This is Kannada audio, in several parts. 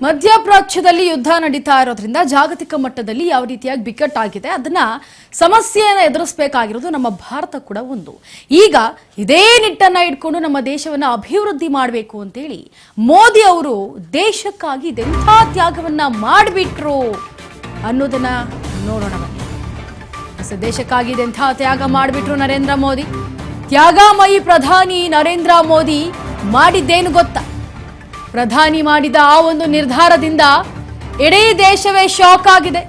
ಮಧ್ಯಪ್ರಾಚ್ಯದಲ್ಲಿ ಯುದ್ಧ ನಡೀತಾ ಇರೋದ್ರಿಂದ ಜಾಗತಿಕ ಮಟ್ಟದಲ್ಲಿ ಯಾವ ರೀತಿಯಾಗಿ ಬಿಕ್ಕಟ್ಟಾಗಿದೆ ಅದನ್ನ ಸಮಸ್ಯೆಯನ್ನು ಎದುರಿಸಬೇಕಾಗಿರೋದು ನಮ್ಮ ಭಾರತ ಕೂಡ ಒಂದು. ಈಗ ಇದೇ ನಿಟ್ಟನ್ನ ಇಟ್ಕೊಂಡು ನಮ್ಮ ದೇಶವನ್ನ ಅಭಿವೃದ್ಧಿ ಮಾಡಬೇಕು ಅಂತೇಳಿ ಮೋದಿ ಅವರು ದೇಶಕ್ಕಾಗಿ ಇದೆಂಥ ತ್ಯಾಗವನ್ನ ಮಾಡಿಬಿಟ್ರು ಅನ್ನೋದನ್ನ ನೋಡೋಣ ಬನ್ನಿ. ದೇಶಕ್ಕಾಗಿ ಇದೆಂಥ ತ್ಯಾಗ ಮಾಡಿಬಿಟ್ರು ನರೇಂದ್ರ ಮೋದಿ. ತ್ಯಾಗಮಯಿ ಪ್ರಧಾನಿ ನರೇಂದ್ರ ಮೋದಿ ಮಾಡಿದ್ದೇನು ಗೊತ್ತಾ? ಪ್ರಧಾನಿ ಮಾಡಿದ ಆ ಒಂದು ನಿರ್ಧಾರದಿಂದ ಇಡೀ ದೇಶವೇ ಶಾಕ್ ಆಗಿದೆ.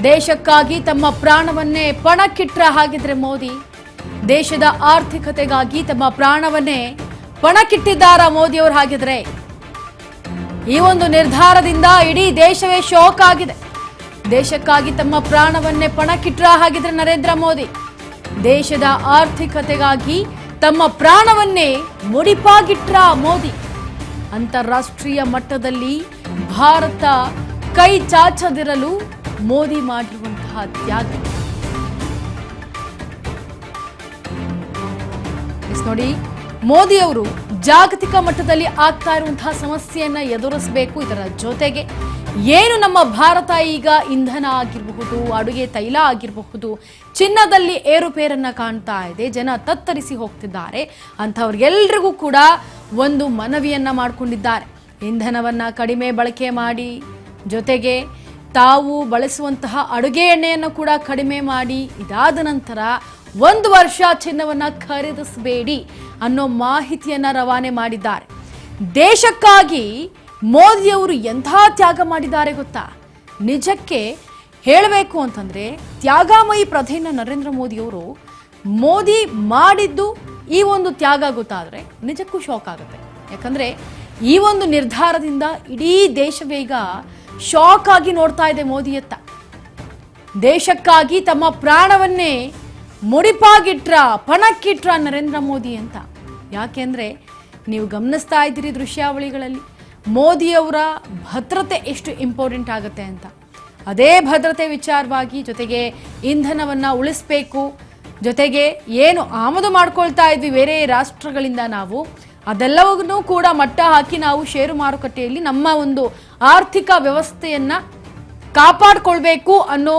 ದೇಶಕ್ಕಾಗಿ ತಮ್ಮ ಪ್ರಾಣವನ್ನೇ ಪಣಕ್ಕಿಟ್ರ ಹಾಗಿದ್ರೆ ಮೋದಿ, ದೇಶದ ಆರ್ಥಿಕತೆಗಾಗಿ ತಮ್ಮ ಪ್ರಾಣವನ್ನೇ ಪಣಕ್ಕಿಟ್ಟಿದ್ದಾರ ಮೋದಿಯವರು ಹಾಗಿದ್ರೆ? ಈ ಒಂದು ನಿರ್ಧಾರದಿಂದ ಇಡೀ ದೇಶವೇ ಶಾಕ್ ಆಗಿದೆ. ದೇಶಕ್ಕಾಗಿ ತಮ್ಮ ಪ್ರಾಣವನ್ನೇ ಪಣಕ್ಕಿಟ್ರ ಹಾಗಿದ್ರೆ ನರೇಂದ್ರ ಮೋದಿ, ದೇಶದ ಆರ್ಥಿಕತೆಗಾಗಿ ತಮ್ಮ ಪ್ರಾಣವನ್ನೇ ಮುಡಿಪಾಗಿಟ್ರ ಮೋದಿ. ಅಂತಾರಾಷ್ಟ್ರೀಯ ಮಟ್ಟದಲ್ಲಿ ಭಾರತ ಕೈ ಚಾಚದಿರಲು ಮೋದಿ ಮಾಡಿರುವಂತಹ ತ್ಯಾಗ ನೋಡಿ. ಮೋದಿ ಅವರು ಜಾಗತಿಕ ಮಟ್ಟದಲ್ಲಿ ಆಗ್ತಾ ಇರುವಂತಹ ಸಮಸ್ಯೆಯನ್ನ ಎದುರಿಸಬೇಕು. ಇದರ ಜೊತೆಗೆ ಏನು ನಮ್ಮ ಭಾರತ ಈಗ ಇಂಧನ ಆಗಿರಬಹುದು, ಅಡುಗೆ ತೈಲ ಆಗಿರಬಹುದು, ಚಿನ್ನದಲ್ಲಿ ಏರುಪೇರನ್ನ ಕಾಣ್ತಾ ಇದೆ, ಜನ ತತ್ತರಿಸಿ ಹೋಗ್ತಿದ್ದಾರೆ. ಅಂಥವ್ರಿಗೆಲ್ರಿಗೂ ಕೂಡ ಒಂದು ಮನವಿಯನ್ನ ಮಾಡಿಕೊಂಡಿದ್ದಾರೆ. ಇಂಧನವನ್ನ ಕಡಿಮೆ ಬಳಕೆ ಮಾಡಿ, ಜೊತೆಗೆ ತಾವು ಬಳಸುವಂತಹ ಅಡುಗೆ ಎಣ್ಣೆಯನ್ನು ಕೂಡ ಕಡಿಮೆ ಮಾಡಿ, ಇದಾದ ನಂತರ 1 ವರ್ಷ ಚಿನ್ನವನ್ನ ಖರೀದಿಸಬೇಡಿ ಅನ್ನೋ ಮಾಹಿತಿಯನ್ನ ರವಾನೆ ಮಾಡಿದ್ದಾರೆ. ದೇಶಕ್ಕಾಗಿ ಮೋದಿಯವರು ಎಂಥ ತ್ಯಾಗ ಮಾಡಿದ್ದಾರೆ ಗೊತ್ತಾ? ನಿಜಕ್ಕೆ ಹೇಳಬೇಕು ಅಂತಂದ್ರೆ ತ್ಯಾಗಮಯಿ ಪ್ರಧಾನಿ ನರೇಂದ್ರ ಮೋದಿಯವರು ಮೋದಿ ಮಾಡಿದ್ದು ಈ ಒಂದು ತ್ಯಾಗ ಗೊತ್ತಾದ್ರೆ ನಿಜಕ್ಕೂ ಶಾಕ್ ಆಗುತ್ತೆ. ಯಾಕಂದ್ರೆ ಈ ಒಂದು ನಿರ್ಧಾರದಿಂದ ಇಡೀ ದೇಶವೇಗ ಶಾಕ್ ಆಗಿ ನೋಡ್ತಾ ಇದೆ ಮೋದಿಯತ್ತ. ದೇಶಕ್ಕಾಗಿ ತಮ್ಮ ಪ್ರಾಣವನ್ನೇ ಮುಡಿಪಾಗಿಟ್ರ, ಪಣಕ್ಕಿಟ್ರ ನರೇಂದ್ರ ಮೋದಿ ಅಂತ. ಯಾಕೆಂದ್ರೆ ನೀವು ಗಮನಿಸ್ತಾ ಇದ್ದೀರಿ ದೃಶ್ಯಾವಳಿಗಳಲ್ಲಿ ಮೋದಿಯವರ ಭದ್ರತೆ ಎಷ್ಟು ಇಂಪಾರ್ಟೆಂಟ್ ಆಗುತ್ತೆ ಅಂತ. ಅದೇ ಭದ್ರತೆ ವಿಚಾರವಾಗಿ ಜೊತೆಗೆ ಇಂಧನವನ್ನ ಉಳಿಸಬೇಕು, ಜೊತೆಗೆ ಏನು ಆಮದು ಮಾಡ್ಕೊಳ್ತಾ ಇದ್ವಿ ಬೇರೆ ರಾಷ್ಟ್ರಗಳಿಂದ ನಾವು, ಅದೆಲ್ಲವನ್ನೂ ಕೂಡ ಮಟ್ಟ ಹಾಕಿ ನಾವು ಷೇರು ಮಾರುಕಟ್ಟೆಯಲ್ಲಿ ನಮ್ಮ ಒಂದು ಆರ್ಥಿಕ ವ್ಯವಸ್ಥೆಯನ್ನ ಕಾಪಾಡಿಕೊಳ್ಬೇಕು ಅನ್ನೋ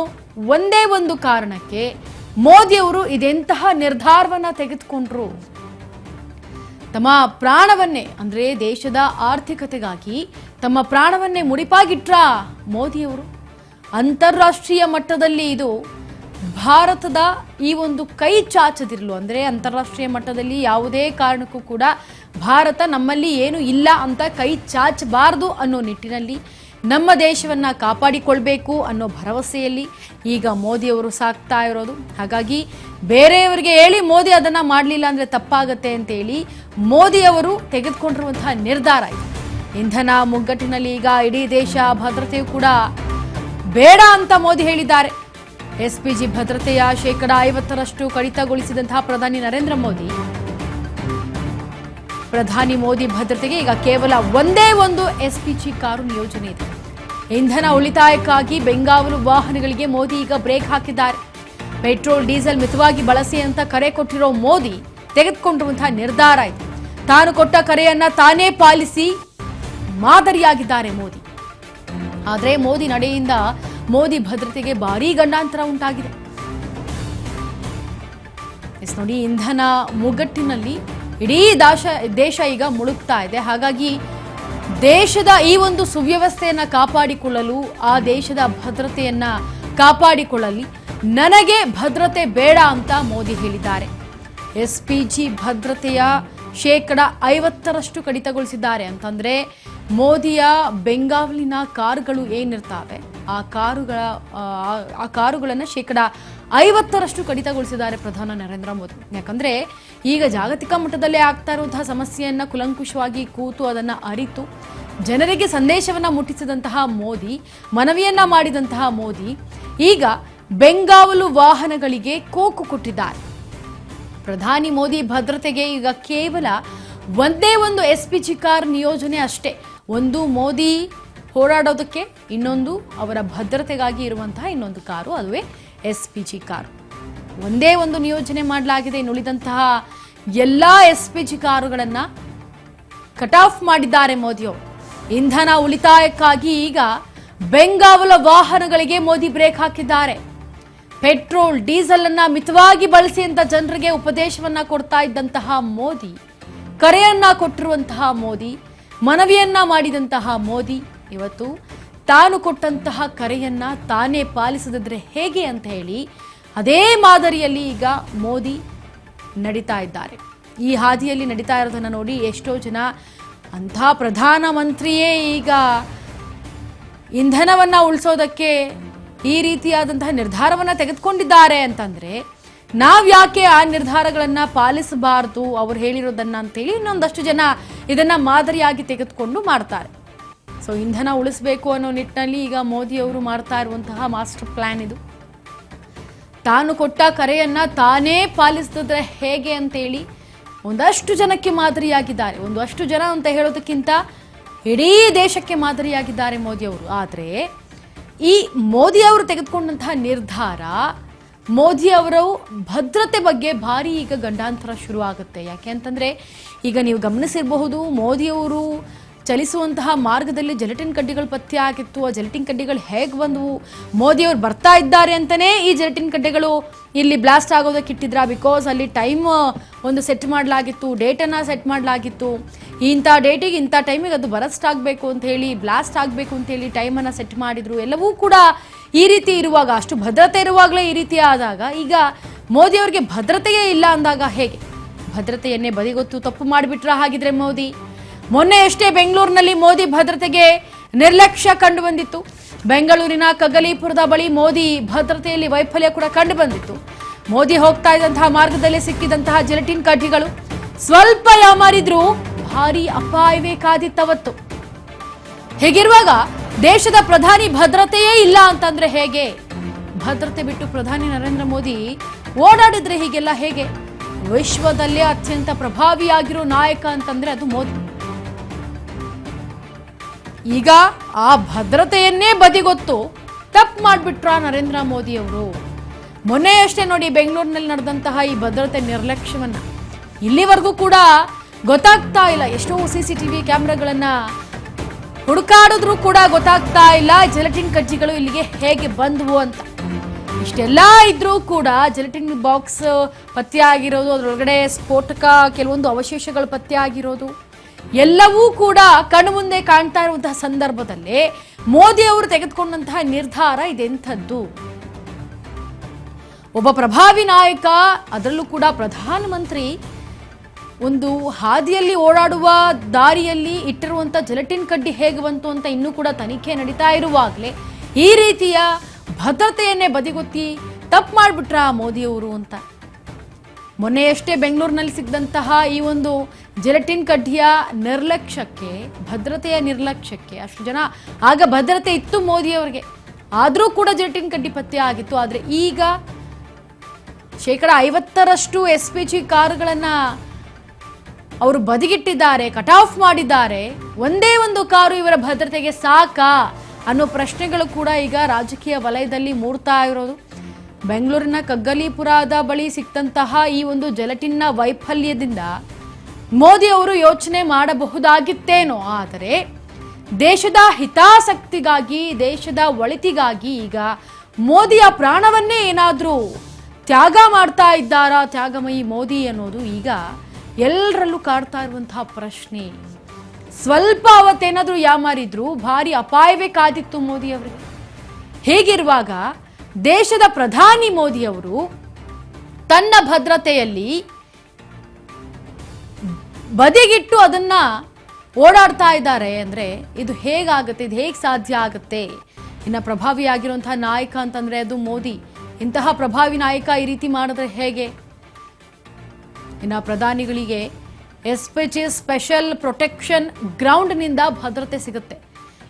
ಒಂದೇ ಒಂದು ಕಾರಣಕ್ಕೆ ಮೋದಿಯವರು ಇದೆಂತಹ ನಿರ್ಧಾರವನ್ನ ತೆಗೆದುಕೊಂಡ್ರು. ತಮ್ಮ ಪ್ರಾಣವನ್ನೇ ಅಂದ್ರೆ ದೇಶದ ಆರ್ಥಿಕತೆಗಾಗಿ ತಮ್ಮ ಪ್ರಾಣವನ್ನೇ ಮುಡಿಪಾಗಿಟ್ರ ಮೋದಿಯವರು. ಅಂತಾರಾಷ್ಟ್ರೀಯ ಮಟ್ಟದಲ್ಲಿ ಇದು ಭಾರತದ ಈ ಒಂದು ಕೈ ಚಾಚದಿರಲು, ಅಂದ್ರೆ ಅಂತಾರಾಷ್ಟ್ರೀಯ ಮಟ್ಟದಲ್ಲಿ ಯಾವುದೇ ಕಾರಣಕ್ಕೂ ಕೂಡ ಭಾರತ ನಮ್ಮಲ್ಲಿ ಏನು ಇಲ್ಲ ಅಂತ ಕೈ ಚಾಚಬಾರದು ಅನ್ನೋ ನಿಟ್ಟಿನಲ್ಲಿ ನಮ್ಮ ದೇಶವನ್ನ ಕಾಪಾಡಿಕೊಳ್ಬೇಕು ಅನ್ನೋ ಭರವಸೆಯಲ್ಲಿ ಈಗ ಮೋದಿಯವರು ಸಾಕ್ತಾ ಇರೋದು. ಹಾಗಾಗಿ ಬೇರೆಯವರಿಗೆ ಹೇಳಿ ಮೋದಿ ಅದನ್ನ ಮಾಡಲಿಲ್ಲ ಅಂದ್ರೆ ತಪ್ಪಾಗತ್ತೆ ಅಂತೇಳಿ ಮೋದಿಯವರು ತೆಗೆದುಕೊಂಡಿರುವಂತಹ ನಿರ್ಧಾರ ಇದು. ಇಂಧನ ಮುಗ್ಗಟ್ಟಿನಲ್ಲಿ ಈಗ ಇಡೀ ದೇಶ ಭದ್ರತೆಯೂ ಕೂಡ ಬೇಡ ಅಂತ ಮೋದಿ ಹೇಳಿದ್ದಾರೆ. ಎಸ್ಪಿಜಿ ಭದ್ರತೆಯ 50% ಕಡಿತಗೊಳಿಸಿದಂತಹ ಪ್ರಧಾನಿ ನರೇಂದ್ರ ಮೋದಿ, ಪ್ರಧಾನಿ ಮೋದಿ ಭದ್ರತೆಗೆ ಈಗ ಕೇವಲ ಒಂದೇ ಒಂದು ಎಸ್ಪಿಜಿ ಕಾರು ನಿಯೋಜನೆ ಇದೆ. ಇಂಧನ ಉಳಿತಾಯಕ್ಕಾಗಿ ಬೆಂಗಾವಲು ವಾಹನಗಳಿಗೆ ಮೋದಿ ಈಗ ಬ್ರೇಕ್ ಹಾಕಿದ್ದಾರೆ. ಪೆಟ್ರೋಲ್ ಡೀಸೆಲ್ ಮಿತವಾಗಿ ಬಳಸಿ ಅಂತ ಕರೆ ಕೊಟ್ಟಿರೋ ಮೋದಿ ತೆಗೆದುಕೊಂಡಿರುವಂತಹ ನಿರ್ಧಾರ ಇದೆ. ತಾನು ಕೊಟ್ಟ ಕರೆಯನ್ನ ತಾನೇ ಪಾಲಿಸಿ ಮಾದರಿಯಾಗಿದ್ದಾರೆ ಮೋದಿ. ಆದ್ರೆ ಮೋದಿ ನಡೆಯಿಂದ ಮೋದಿ ಭದ್ರತೆಗೆ ಭಾರೀ ಗಂಡಾಂತರ ಉಂಟಾಗಿದೆ. ನೋಡಿ, ಇಂಧನ ಮುಗ್ಗಟ್ಟಿನಲ್ಲಿ ಇಡೀ ದೇಶ ಈಗ ಮುಳುಗ್ತಾ ಇದೆ. ಹಾಗಾಗಿ ದೇಶದ ಈ ಒಂದು ಸುವ್ಯವಸ್ಥೆಯನ್ನ ಕಾಪಾಡಿಕೊಳ್ಳಲು, ಆ ದೇಶದ ಭದ್ರತೆಯನ್ನ ಕಾಪಾಡಿಕೊಳ್ಳಲಿ ನನಗೆ ಭದ್ರತೆ ಬೇಡ ಅಂತ ಮೋದಿ ಹೇಳಿದ್ದಾರೆ. ಎಸ್ಪಿಜಿ ಭದ್ರತೆಯ 50% ಕಡಿತಗೊಳಿಸಿದ್ದಾರೆ. ಅಂತಂದ್ರೆ ಮೋದಿಯ ಬೆಂಗಾವಲಿನ ಕಾರುಗಳು ಏನಿರ್ತಾವೆ ಆ ಕಾರುಗಳನ್ನು 50% ಕಡಿತಗೊಳಿಸಿದ್ದಾರೆ ಪ್ರಧಾನಿ ನರೇಂದ್ರ ಮೋದಿ. ಯಾಕಂದ್ರೆ ಈಗ ಜಾಗತಿಕ ಮಟ್ಟದಲ್ಲೇ ಆಗ್ತಾ ಇರುವಂತಹ ಸಮಸ್ಯೆಯನ್ನ ಕುಲಂಕುಷವಾಗಿ ಕೂತು ಅದನ್ನ ಅರಿತು ಜನರಿಗೆ ಸಂದೇಶವನ್ನ ಮುಟ್ಟಿಸಿದಂತಹ ಮೋದಿ, ಮನವಿಯನ್ನ ಮಾಡಿದಂತಹ ಮೋದಿ ಈಗ ಬೆಂಗಾವಲು ವಾಹನಗಳಿಗೆ ಕೋಕು ಕೊಟ್ಟಿದ್ದಾರೆ. ಪ್ರಧಾನಿ ಮೋದಿ ಭದ್ರತೆಗೆ ಈಗ ಕೇವಲ ಒಂದೇ ಒಂದು ಎಸ್ಪಿಜಿ ಕಾರ್ ನಿಯೋಜನೆ ಅಷ್ಟೇ. ಒಂದು ಮೋದಿ ಹೋರಾಡೋದಕ್ಕೆ, ಇನ್ನೊಂದು ಅವರ ಭದ್ರತೆಗಾಗಿ ಇರುವಂತಹ ಇನ್ನೊಂದು ಕಾರು, ಅದುವೇ ಎಸ್ಪಿಜಿ ಕಾರು. ಒಂದೇ ಒಂದು ನಿಯೋಜನೆ ಮಾಡಲಾಗಿದೆ. ಇನ್ನುಳಿದಂತಹ ಎಲ್ಲ ಎಸ್ಪಿಜಿ ಕಾರುಗಳನ್ನ ಕಟ್ ಆಫ್ ಮಾಡಿದ್ದಾರೆ ಮೋದಿಯವರು. ಇಂಧನ ಉಳಿತಾಯಕ್ಕಾಗಿ ಈಗ ಬೆಂಗಾವಲ ವಾಹನಗಳಿಗೆ ಮೋದಿ ಬ್ರೇಕ್ ಹಾಕಿದ್ದಾರೆ. ಪೆಟ್ರೋಲ್ ಡೀಸೆಲ್ ಅನ್ನ ಮಿತವಾಗಿ ಬಳಸಿ ಅಂತ ಜನರಿಗೆ ಉಪದೇಶವನ್ನ ಕೊಡ್ತಾ ಇದ್ದಂತಹ ಮೋದಿ, ಕರೆಯನ್ನ ಕೊಟ್ಟಿರುವಂತಹ ಮೋದಿ, ಮನವಿಯನ್ನ ಮಾಡಿದಂತಹ ಮೋದಿ ಇವತ್ತು ತಾನು ಕೊಟ್ಟಂತಹ ಕರೆಯನ್ನ ತಾನೇ ಪಾಲಿಸದಿದ್ರೆ ಹೇಗೆ ಅಂತ ಹೇಳಿ ಅದೇ ಮಾದರಿಯಲ್ಲಿ ಈಗ ಮೋದಿ ನಡೀತಾ ಇದ್ದಾರೆ. ಈ ಹಾದಿಯಲ್ಲಿ ನಡೀತಾ ಇರೋದನ್ನ ನೋಡಿ ಎಷ್ಟೋ ಜನ ಅಂಥ ಪ್ರಧಾನಮಂತ್ರಿಯೇ ಈಗ ಇಂಧನವನ್ನ ಉಳಿಸೋದಕ್ಕೆ ಈ ರೀತಿಯಾದಂತಹ ನಿರ್ಧಾರವನ್ನ ತೆಗೆದುಕೊಂಡಿದ್ದಾರೆ ಅಂತಂದ್ರೆ ನಾವ್ಯಾಕೆ ಆ ನಿರ್ಧಾರಗಳನ್ನ ಪಾಲಿಸಬಾರದು ಅವ್ರು ಹೇಳಿರೋದನ್ನ ಅಂತೇಳಿ ಇನ್ನೊಂದಷ್ಟು ಜನ ಇದನ್ನ ಮಾದರಿಯಾಗಿ ತೆಗೆದುಕೊಂಡು ಮಾಡ್ತಾರೆ. ಸೊ ಇಂಧನ ಉಳಿಸಬೇಕು ಅನ್ನೋ ನಿಟ್ಟಿನಲ್ಲಿ ಈಗ ಮೋದಿ ಅವರು ಮಾಡ್ತಾ ಇರುವಂತಹ ಮಾಸ್ಟರ್ ಪ್ಲಾನ್ ಇದು. ತಾನು ಕೊಟ್ಟ ಕರೆಯನ್ನ ತಾನೇ ಪಾಲಿಸಿದ್ರೆ ಹೇಗೆ ಅಂತೇಳಿ ಒಂದಷ್ಟು ಜನಕ್ಕೆ ಮಾದರಿಯಾಗಿದ್ದಾರೆ. ಒಂದಷ್ಟು ಜನ ಅಂತ ಹೇಳೋದಕ್ಕಿಂತ ಇಡೀ ದೇಶಕ್ಕೆ ಮಾದರಿಯಾಗಿದ್ದಾರೆ ಮೋದಿ ಅವರು. ಆದರೆ ಈ ಮೋದಿ ಅವರು ತೆಗೆದುಕೊಂಡಂತಹ ನಿರ್ಧಾರ, ಮೋದಿ ಅವರು ಭದ್ರತೆ ಬಗ್ಗೆ ಭಾರಿ ಈಗ ಗಂಡಾಂತರ ಶುರು ಆಗುತ್ತೆ. ಯಾಕೆ ಅಂತಂದ್ರೆ ಈಗ ನೀವು ಗಮನಿಸಿರಬಹುದು, ಮೋದಿ ಅವರು ಚಲಿಸುವಂತಹ ಮಾರ್ಗದಲ್ಲಿ ಜೆಲಟಿನ್ ಕಡ್ಡಿಗಳು ಪತ್ತೆ ಆಗಿತ್ತು. ಆ ಜೆಲಟಿನ್ ಕಡ್ಡಿಗಳು ಹೇಗೆ ಬಂದವು, ಮೋದಿ ಅವರು ಬರ್ತಾ ಇದ್ದಾರೆ ಅಂತಲೇ ಈ ಜೆಲಟಿನ್ ಕಡ್ಡಿಗಳು ಇಲ್ಲಿ ಬ್ಲಾಸ್ಟ್ ಆಗೋದಕ್ಕೆ ಇಟ್ಟಿದ್ರ. ಬಿಕಾಸ್ ಅಲ್ಲಿ ಟೈಮ್ ಒಂದು ಸೆಟ್ ಮಾಡಲಾಗಿತ್ತು, ಡೇಟನ್ನು ಸೆಟ್ ಮಾಡಲಾಗಿತ್ತು. ಇಂಥ ಡೇಟಿಗೆ ಇಂಥ ಟೈಮಿಗೆ ಅದು ಬರಸ್ಟ್ ಆಗಬೇಕು ಅಂತ ಹೇಳಿ, ಬ್ಲಾಸ್ಟ್ ಆಗಬೇಕು ಅಂತ ಹೇಳಿ ಟೈಮನ್ನು ಸೆಟ್ ಮಾಡಿದ್ರು. ಎಲ್ಲವೂ ಕೂಡ ಈ ರೀತಿ ಇರುವಾಗ, ಅಷ್ಟು ಭದ್ರತೆ ಇರುವಾಗಲೇ ಈ ರೀತಿ ಆದಾಗ ಈಗ ಮೋದಿ ಅವರಿಗೆ ಭದ್ರತೆಯೇ ಇಲ್ಲ ಅಂದಾಗ ಹೇಗೆ? ಭದ್ರತೆಯನ್ನೇ ಬದಿಗೊತ್ತು ತಪ್ಪು ಮಾಡಿಬಿಟ್ರ ಹಾಗಿದ್ರೆ ಮೋದಿ? ಮೊನ್ನೆಯಷ್ಟೇ ಬೆಂಗಳೂರಿನಲ್ಲಿ ಮೋದಿ ಭದ್ರತೆಗೆ ನಿರ್ಲಕ್ಷ್ಯ ಕಂಡು ಬಂದಿತ್ತು. ಬೆಂಗಳೂರಿನ ಕಗ್ಗಲೀಪುರದ ಬಳಿ ಮೋದಿ ಭದ್ರತೆಯಲ್ಲಿ ವೈಫಲ್ಯ ಕೂಡ ಕಂಡು ಬಂದಿತ್ತು. ಮೋದಿ ಹೋಗ್ತಾ ಇದ್ದಂತಹ ಮಾರ್ಗದಲ್ಲಿ ಸಿಕ್ಕಿದಂತಹ ಜೆಲಟಿನ್ ಕಡ್ಡಿಗಳು ಸ್ವಲ್ಪ ಯಾಮಾರಿದ್ರು ಭಾರಿ ಅಪಾಯವೇ ಕಾದಿತ್ತವತ್ತು. ಹೀಗಿರುವಾಗ ದೇಶದ ಪ್ರಧಾನಿ ಭದ್ರತೆಯೇ ಇಲ್ಲ ಅಂತಂದ್ರೆ ಹೇಗೆ? ಭದ್ರತೆ ಬಿಟ್ಟು ಪ್ರಧಾನಿ ನರೇಂದ್ರ ಮೋದಿ ಓಡಾಡಿದ್ರೆ ಹೀಗೆಲ್ಲ ಹೇಗೆ? ವಿಶ್ವದಲ್ಲೇ ಅತ್ಯಂತ ಪ್ರಭಾವಿಯಾಗಿರೋ ನಾಯಕ ಅಂತಂದ್ರೆ ಅದು ಮೋದಿ. ಈಗ ಆ ಭದ್ರತೆಯನ್ನೇ ಬದಿಗೊತ್ತು ತಪ್ಪು ಮಾಡಿಬಿಟ್ರ ನರೇಂದ್ರ ಮೋದಿ ಅವರು. ಮೊನ್ನೆಯಷ್ಟೇ ನೋಡಿ ಬೆಂಗಳೂರಿನಲ್ಲಿ ನಡೆದಂತಹ ಈ ಭದ್ರತೆ ನಿರ್ಲಕ್ಷ್ಯವನ್ನ ಇಲ್ಲಿವರೆಗೂ ಕೂಡ ಗೊತ್ತಾಗ್ತಾ ಇಲ್ಲ. ಎಷ್ಟೋ CCTV ಕ್ಯಾಮ್ರಾಗಳನ್ನ ಹುಡುಕಾಡಿದ್ರು ಕೂಡ ಗೊತ್ತಾಗ್ತಾ ಇಲ್ಲ ಜೆಲಟಿನ್ ಕಡ್ಡಿಗಳು ಇಲ್ಲಿಗೆ ಹೇಗೆ ಬಂದವು ಅಂತ. ಇಷ್ಟೆಲ್ಲ ಇದ್ರೂ ಕೂಡ ಜೆಲಟಿನ್ ಬಾಕ್ಸ್ ಪತ್ತೆ ಆಗಿರೋದು, ಅದರೊಳಗಡೆ ಸ್ಫೋಟಕ ಕೆಲವೊಂದು ಅವಶೇಷಗಳು ಪತ್ತೆ ಆಗಿರೋದು ಎಲ್ಲವೂ ಕೂಡ ಕಣ್ಣು ಮುಂದೆ ಕಾಣ್ತಾ ಇರುವಂತಹ ಸಂದರ್ಭದಲ್ಲೇ ಮೋದಿ ಅವರು ತೆಗೆದುಕೊಂಡಂತಹ ನಿರ್ಧಾರ ಇದೆಂಥದ್ದು? ಒಬ್ಬ ಪ್ರಭಾವಿ ನಾಯಕ, ಅದರಲ್ಲೂ ಕೂಡ ಪ್ರಧಾನಮಂತ್ರಿ, ಒಂದು ಹಾದಿಯಲ್ಲಿ ಓಡಾಡುವ ದಾರಿಯಲ್ಲಿ ಇಟ್ಟಿರುವಂತ ಜೆಲಟಿನ್ ಕಡ್ಡಿ ಹೇಗೆ ಬಂತು ಅಂತ ಇನ್ನೂ ಕೂಡ ತನಿಖೆ ನಡೀತಾ ಇರುವಾಗಲೇ ಈ ರೀತಿಯ ಭದ್ರತೆಯನ್ನೇ ಬದಿಗೊತ್ತಿ ತಪ್ಪು ಮಾಡಿಬಿಟ್ರ ಮೋದಿಯವರು ಅಂತ. ಮೊನ್ನೆಯಷ್ಟೇ ಬೆಂಗಳೂರಿನಲ್ಲಿ ಸಿಕ್ಕಿದಂತಹ ಈ ಒಂದು ಜೆಲಟಿನ್ ಕಡ್ಡಿಯ ನಿರ್ಲಕ್ಷ್ಯಕ್ಕೆ, ಭದ್ರತೆಯ ನಿರ್ಲಕ್ಷ್ಯಕ್ಕೆ, ಅಷ್ಟು ಜನ ಆಗ ಭದ್ರತೆ ಇತ್ತು ಮೋದಿಯವರಿಗೆ, ಆದರೂ ಕೂಡ ಜೆಲಟಿನ್ ಕಡ್ಡಿ ಪತ್ತೆ ಆಗಿತ್ತು. ಆದರೆ ಈಗ 50% SPG ಕಾರುಗಳನ್ನು ಅವರು ಬದಿಗಿಟ್ಟಿದ್ದಾರೆ, ಕಟ್ ಆಫ್ ಮಾಡಿದ್ದಾರೆ. ಒಂದೇ ಒಂದು ಕಾರು ಇವರ ಭದ್ರತೆಗೆ ಸಾಕಾ ಅನ್ನೋ ಪ್ರಶ್ನೆಗಳು ಕೂಡ ಈಗ ರಾಜಕೀಯ ವಲಯದಲ್ಲಿ ಮೂಡ್ತಾ ಇರೋದು. ಬೆಂಗಳೂರಿನ ಕಗ್ಗಲೀಪುರದ ಬಳಿ ಸಿಕ್ತಂತಹ ಈ ಒಂದು ಜೆಲಟಿನ್ನ ವೈಫಲ್ಯದಿಂದ ಮೋದಿ ಅವರು ಯೋಚನೆ ಮಾಡಬಹುದಾಗಿತ್ತೇನೋ. ಆದರೆ ದೇಶದ ಹಿತಾಸಕ್ತಿಗಾಗಿ, ದೇಶದ ಒಳಿತಿಗಾಗಿ ಈಗ ಮೋದಿಯ ಪ್ರಾಣವನ್ನೇ ಏನಾದರೂ ತ್ಯಾಗ ಮಾಡ್ತಾ ಇದ್ದಾರಾ ತ್ಯಾಗಮಯಿ ಮೋದಿ ಅನ್ನೋದು ಈಗ ಎಲ್ಲರಲ್ಲೂ ಕಾಡ್ತಾ ಇರುವಂತಹ ಪ್ರಶ್ನೆ. ಸ್ವಲ್ಪ ಅವತ್ತೇನಾದರೂ ಯಾಮಾರಿದ್ರು ಭಾರಿ ಅಪಾಯವೇ ಕಾದಿತ್ತು ಮೋದಿ ಅವರಿಗೆ. ಹೀಗಿರುವಾಗ ದೇಶದ ಪ್ರಧಾನಿ ಮೋದಿ ಅವರು ತನ್ನ ಭದ್ರತೆಯಲ್ಲಿ ಬದಿಗಿಟ್ಟು ಅದನ್ನ ಓಡಾಡ್ತಾ ಇದ್ದಾರೆ ಅಂದ್ರೆ ಇದು ಹೇಗಾಗುತ್ತೆ? ಇದು ಹೇಗೆ ಸಾಧ್ಯ ಆಗುತ್ತೆ? ಇನ್ನು ಪ್ರಭಾವಿಯಾಗಿರುವಂತಹ ನಾಯಕ ಅಂತಂದ್ರೆ ಅದು ಮೋದಿ. ಇಂತಹ ಪ್ರಭಾವಿ ನಾಯಕ ಈ ರೀತಿ ಮಾಡಿದ್ರೆ ಹೇಗೆ? ಇನ್ನು ಪ್ರಧಾನಿಗಳಿಗೆ SPG ಸ್ಪೆಷಲ್ ಪ್ರೊಟೆಕ್ಷನ್ ಗ್ರೌಂಡ್ನಿಂದ ಭದ್ರತೆ ಸಿಗುತ್ತೆ.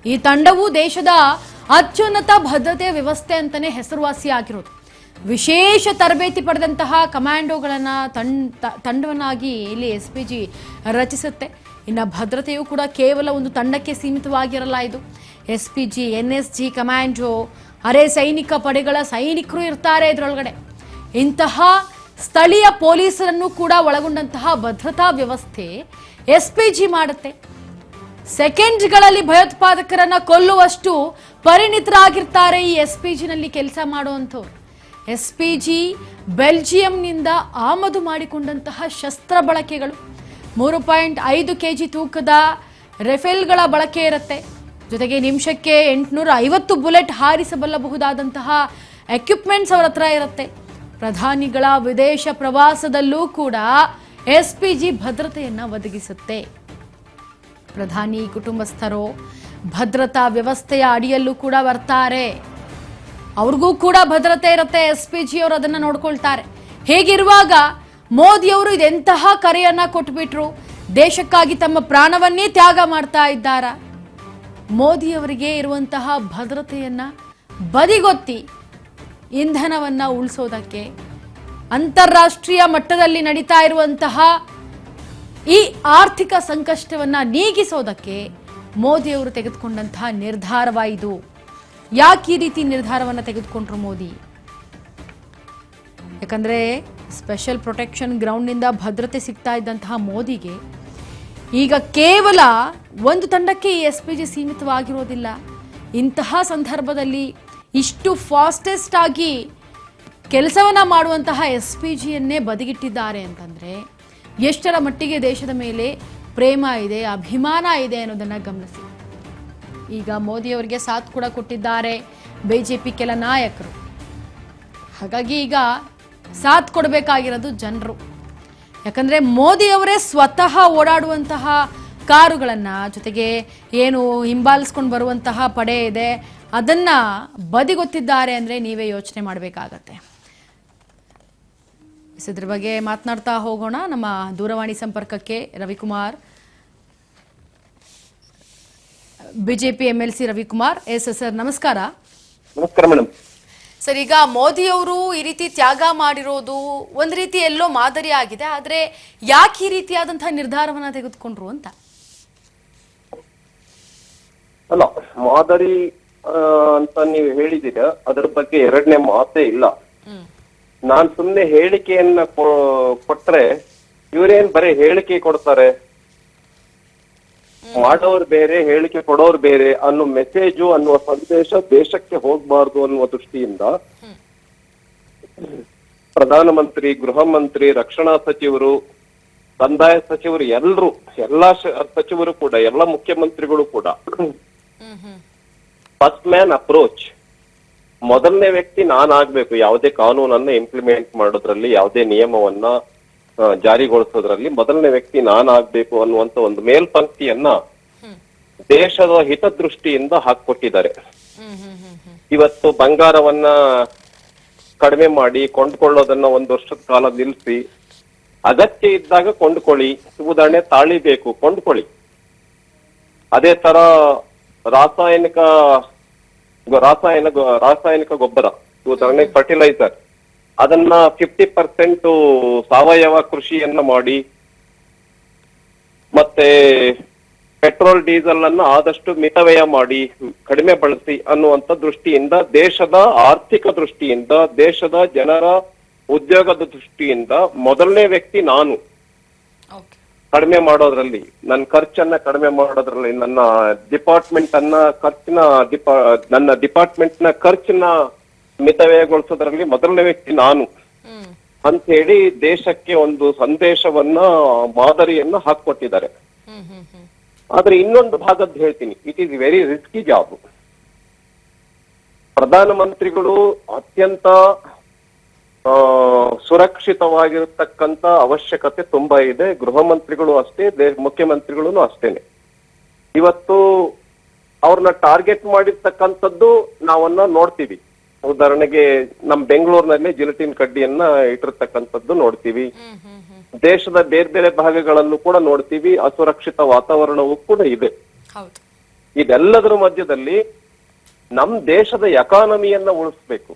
ಈ ತಂಡವು ದೇಶದ ಅತ್ಯುನ್ನತ ಭದ್ರತೆಯ ವ್ಯವಸ್ಥೆ ಅಂತಾನೆ ಹೆಸರುವಾಸಿಯಾಗಿರೋದು. ವಿಶೇಷ ತರಬೇತಿ ಪಡೆದಂತಹ ಕಮಾಂಡೋಗಳನ್ನು ತಂಡವನ್ನಾಗಿ ಇಲ್ಲಿ SPG ರಚಿಸುತ್ತೆ. ಇನ್ನು ಭದ್ರತೆಯು ಕೂಡ ಕೇವಲ ಒಂದು ತಂಡಕ್ಕೆ ಸೀಮಿತವಾಗಿರಲ್ಲ. ಇದು SPG, NSG, ಕಮಾಂಡೋ, ಅರೆ ಸೈನಿಕ ಪಡೆಗಳ ಸೈನಿಕರು ಇರ್ತಾರೆ ಇದರೊಳಗಡೆ. ಇಂತಹ ಸ್ಥಳೀಯ ಪೊಲೀಸರನ್ನು ಕೂಡ ಒಳಗೊಂಡಂತಹ ಭದ್ರತಾ ವ್ಯವಸ್ಥೆ SPG ಮಾಡುತ್ತೆ. ಸೆಕೆಂಡ್ಗಳಲ್ಲಿ ಭಯೋತ್ಪಾದಕರನ್ನ ಕೊಲ್ಲುವಷ್ಟು ಪರಿಣಿತರಾಗಿರ್ತಾರೆ ಈ SPGನಲ್ಲಿ ಕೆಲಸ ಮಾಡುವಂಥವ್ರು. SPG ಬೆಲ್ಜಿಯಂನಿಂದ ಆಮದು ಮಾಡಿಕೊಂಡಂತಹ ಶಸ್ತ್ರ ಬಳಕೆಗಳು, 3.5 kg ತೂಕದ ರೆಫೇಲ್ಗಳ ಬಳಕೆ ಇರುತ್ತೆ. ಜೊತೆಗೆ ನಿಮಿಷಕ್ಕೆ 850 ಬುಲೆಟ್ ಹಾರಿಸಬಲ್ಲಬಹುದಾದಂತಹ ಎಕ್ವಿಪ್ಮೆಂಟ್ಸ್ ಅವರ ಹತ್ರ ಇರುತ್ತೆ. ಪ್ರಧಾನಿಗಳ ವಿದೇಶ ಪ್ರವಾಸದಲ್ಲೂ ಕೂಡ SPG ಭದ್ರತೆಯನ್ನು ಒದಗಿಸುತ್ತೆ. ಪ್ರಧಾನಿ ಕುಟುಂಬಸ್ಥರು ಭದ್ರತಾ ವ್ಯವಸ್ಥೆಯ ಅಡಿಯಲ್ಲೂ ಕೂಡ ಬರ್ತಾರೆ. ಅವ್ರಿಗೂ ಕೂಡ ಭದ್ರತೆ ಇರುತ್ತೆ. SPG ಅವರು ಅದನ್ನು ನೋಡ್ಕೊಳ್ತಾರೆ. ಹೇಗಿರುವಾಗ ಮೋದಿಯವರು ಇದೆಂತಹ ಕರೆಯನ್ನ ಕೊಟ್ಬಿಟ್ರು, ದೇಶಕ್ಕಾಗಿ ತಮ್ಮ ಪ್ರಾಣವನ್ನೇ ತ್ಯಾಗ ಮಾಡ್ತಾ ಇದ್ದಾರ. ಮೋದಿಯವರಿಗೆ ಇರುವಂತಹ ಭದ್ರತೆಯನ್ನ ಬದಿಗೊತ್ತಿ ಇಂಧನವನ್ನ ಉಳಿಸೋದಕ್ಕೆ, ಅಂತಾರಾಷ್ಟ್ರೀಯ ಮಟ್ಟದಲ್ಲಿ ನಡೀತಾ ಇರುವಂತಹ ಈ ಆರ್ಥಿಕ ಸಂಕಷ್ಟವನ್ನ ನೀಗಿಸೋದಕ್ಕೆ ಮೋದಿಯವರು ತೆಗೆದುಕೊಂಡಂತಹ ನಿರ್ಧಾರವಾಯಿತು. ಯಾಕೆ ಈ ರೀತಿ ನಿರ್ಧಾರವನ್ನು ತೆಗೆದುಕೊಂಡ್ರು ಮೋದಿ? ಯಾಕಂದರೆ ಸ್ಪೆಷಲ್ ಪ್ರೊಟೆಕ್ಷನ್ ಗ್ರೌಂಡ್ನಿಂದ ಭದ್ರತೆ ಸಿಗ್ತಾ ಇದ್ದಂತಹ ಮೋದಿಗೆ ಈಗ ಕೇವಲ ಒಂದು ತಂಡಕ್ಕೆ ಈ SPG ಸೀಮಿತವಾಗಿರೋದಿಲ್ಲ. ಇಂತಹ ಸಂದರ್ಭದಲ್ಲಿ ಇಷ್ಟು ಫಾಸ್ಟೆಸ್ಟ್ ಆಗಿ ಕೆಲಸವನ್ನು ಮಾಡುವಂತಹ SPGಯನ್ನೇ ಬದಿಗಿಟ್ಟಿದ್ದಾರೆ ಅಂತಂದರೆ ಎಷ್ಟರ ಮಟ್ಟಿಗೆ ದೇಶದ ಮೇಲೆ ಪ್ರೇಮ ಇದೆ, ಅಭಿಮಾನ ಇದೆ ಅನ್ನೋದನ್ನು ಗಮನಿಸಿ. ಈಗ ಮೋದಿಯವರಿಗೆ ಸಾಥ್ ಕೂಡ ಕೊಟ್ಟಿದ್ದಾರೆ BJP ಕೆಲ ನಾಯಕರು. ಹಾಗಾಗಿ ಈಗ ಸಾಥ್ ಕೊಡಬೇಕಾಗಿರೋದು ಜನರು. ಯಾಕಂದರೆ ಮೋದಿಯವರೇ ಸ್ವತಃ ಓಡಾಡುವಂತಹ ಕಾರುಗಳನ್ನು, ಜೊತೆಗೆ ಏನು ಹಿಂಬಾಲಿಸ್ಕೊಂಡು ಬರುವಂತಹ ಪಡೆ ಇದೆ ಅದನ್ನು ಬದಿಗೊತ್ತಿದ್ದಾರೆ ಅಂದರೆ ನೀವೇ ಯೋಚನೆ ಮಾಡಬೇಕಾಗತ್ತೆ. ಇದ್ರ ಬಗ್ಗೆ ಮಾತನಾಡ್ತಾ ಹೋಗೋಣ. ನಮ್ಮ ದೂರವಾಣಿ ಸಂಪರ್ಕಕ್ಕೆ Ravikumar, BJP MLC Ravikumar. Sir ನಮಸ್ಕಾರ. ನಮಸ್ಕಾರ ಮೇಡಮ್. ಸರ್, ಈಗ ಮೋದಿಯವರು ಈ ರೀತಿ ತ್ಯಾಗ ಮಾಡಿರೋದು ಒಂದು ರೀತಿ ಎಲ್ಲೋ ಮಾದರಿ ಆಗಿದೆ. ಆದರೆ ಯಾಕೆ ಈ ರೀತಿಯಾದಂತಹ ನಿರ್ಧಾರವನ್ನ ತೆಗೆದುಕೊಂಡ್ರು ಅಂತ? ಅಲ್ಲ, ಮಾದರಿ ಅಂತ ನೀವು ಹೇಳಿದ್ದೀರ, ಅದರ ಬಗ್ಗೆ ಎರಡನೇ ಮಾತೇ ಇಲ್ಲ. ನಾನ್ ಸುಮ್ನೆ ಹೇಳಿಕೆಯನ್ನ ಕೊಟ್ರೆ ಇವರೇನ್ ಬರೀ ಹೇಳಿಕೆ ಕೊಡ್ತಾರೆ, ಮಾಡೋರು ಬೇರೆ ಹೇಳಿಕೆ ಕೊಡೋರು ಬೇರೆ ಅನ್ನೋ ಮೆಸೇಜು ಅನ್ನುವ ಸಂದೇಶ ದೇಶಕ್ಕೆ ಹೋಗ್ಬಾರ್ದು ಅನ್ನುವ ದೃಷ್ಟಿಯಿಂದ ಪ್ರಧಾನಮಂತ್ರಿ, ಗೃಹ ಮಂತ್ರಿ, ರಕ್ಷಣಾ ಸಚಿವರು, ಕಂದಾಯ ಸಚಿವರು, ಎಲ್ಲಾ ಸಚಿವರು ಕೂಡ, ಎಲ್ಲ ಮುಖ್ಯಮಂತ್ರಿಗಳು ಕೂಡ ಫಸ್ಟ್ ಮ್ಯಾನ್ ಅಪ್ರೋಚ್, ಮೊದಲನೇ ವ್ಯಕ್ತಿ ನಾನಾಗ್ಬೇಕು ಯಾವುದೇ ಕಾನೂನನ್ನ ಇಂಪ್ಲಿಮೆಂಟ್ ಮಾಡೋದ್ರಲ್ಲಿ, ಯಾವುದೇ ನಿಯಮವನ್ನ ಜಾರಿಗೊಳಿಸೋದ್ರಲ್ಲಿ ಮೊದಲನೇ ವ್ಯಕ್ತಿ ನಾನಾಗ್ಬೇಕು ಅನ್ನುವಂತ ಒಂದು ಮೇಲ್ಪಂಕ್ತಿಯನ್ನ ದೇಶದ ಹಿತದೃಷ್ಟಿಯಿಂದ ಹಾಕೊಟ್ಟಿದ್ದಾರೆ. ಇವತ್ತು ಬಂಗಾರವನ್ನ ಕಡಿಮೆ ಮಾಡಿ ಕೊಂಡ್ಕೊಳ್ಳೋದನ್ನ 1 ವರ್ಷದ ಕಾಲ ನಿಲ್ಲಿಸಿ, ಅಗತ್ಯ ಇದ್ದಾಗ ಕೊಂಡ್ಕೊಳ್ಳಿ, ಉದಾಹರಣೆ ತಾಳಿ ಬೇಕು ಕೊಂಡ್ಕೊಳ್ಳಿ. ಅದೇ ತರ ರಾಸಾಯನಿಕ ಗೊಬ್ಬರ, ಉದಾಹರಣೆ ಫರ್ಟಿಲೈಸರ್, ಅದನ್ನ 50% ಸಾವಯವ ಕೃಷಿಯನ್ನ ಮಾಡಿ, ಮತ್ತೆ ಪೆಟ್ರೋಲ್ ಡೀಸೆಲ್ ಅನ್ನ ಆದಷ್ಟು ಮಿತವ್ಯಯ ಮಾಡಿ, ಕಡಿಮೆ ಬಳಸಿ ಅನ್ನುವಂತ ದೃಷ್ಟಿಯಿಂದ, ದೇಶದ ಆರ್ಥಿಕ ದೃಷ್ಟಿಯಿಂದ, ದೇಶದ ಜನರ ಉದ್ಯೋಗದ ದೃಷ್ಟಿಯಿಂದ ಮೊದಲನೇ ವ್ಯಕ್ತಿ ನಾನು. ಕಡಿಮೆ ಮಾಡೋದ್ರಲ್ಲಿ, ನನ್ನ ಖರ್ಚನ್ನ ಕಡಿಮೆ ಮಾಡೋದ್ರಲ್ಲಿ, ನನ್ನ ಡಿಪಾರ್ಟ್ಮೆಂಟ್ ನ ಖರ್ಚನ್ನ ಮಿತವ್ಯಯಗೊಳಿಸೋದ್ರಲ್ಲಿ ಮೊದಲನೇ ವ್ಯಕ್ತಿ ನಾನು ಅಂತ ಹೇಳಿ ದೇಶಕ್ಕೆ ಒಂದು ಸಂದೇಶವನ್ನ, ಮಾದರಿಯನ್ನ ಹಾಕೊಟ್ಟಿದ್ದಾರೆ. ಆದ್ರೆ ಇನ್ನೊಂದು ಭಾಗದ್ದು ಹೇಳ್ತೀನಿ, it is very risky job. ಪ್ರಧಾನಮಂತ್ರಿಗಳು ಅತ್ಯಂತ ಸುರಕ್ಷಿತವಾಗಿರತಕ್ಕಂತ ಅವಶ್ಯಕತೆ ತುಂಬಾ ಇದೆ. ಗೃಹ ಮಂತ್ರಿಗಳು ಅಷ್ಟೇ, ಮುಖ್ಯಮಂತ್ರಿಗಳು ಅಷ್ಟೇನೆ. ಇವತ್ತು ಅವ್ರನ್ನ ಟಾರ್ಗೆಟ್ ಮಾಡಿರ್ತಕ್ಕಂಥದ್ದು ನಾವನ್ನ ನೋಡ್ತೀವಿ. ಉದಾಹರಣೆಗೆ ನಮ್ ಬೆಂಗಳೂರಿನಲ್ಲಿ ಜಿಲೆಟಿನ್ ಕಡ್ಡಿಯನ್ನ ಇಟ್ಟಿರ್ತಕ್ಕಂಥದ್ದು ನೋಡ್ತೀವಿ. ದೇಶದ ಬೇರೆ ಬೇರೆ ಭಾಗಗಳಲ್ಲೂ ಕೂಡ ನೋಡ್ತೀವಿ. ಅಸುರಕ್ಷಿತ ವಾತಾವರಣವೂ ಕೂಡ ಇದೆ. ಇದೆಲ್ಲದರ ಮಧ್ಯದಲ್ಲಿ ನಮ್ ದೇಶದ ಎಕಾನಮಿಯನ್ನ ಉಳಿಸ್ಬೇಕು,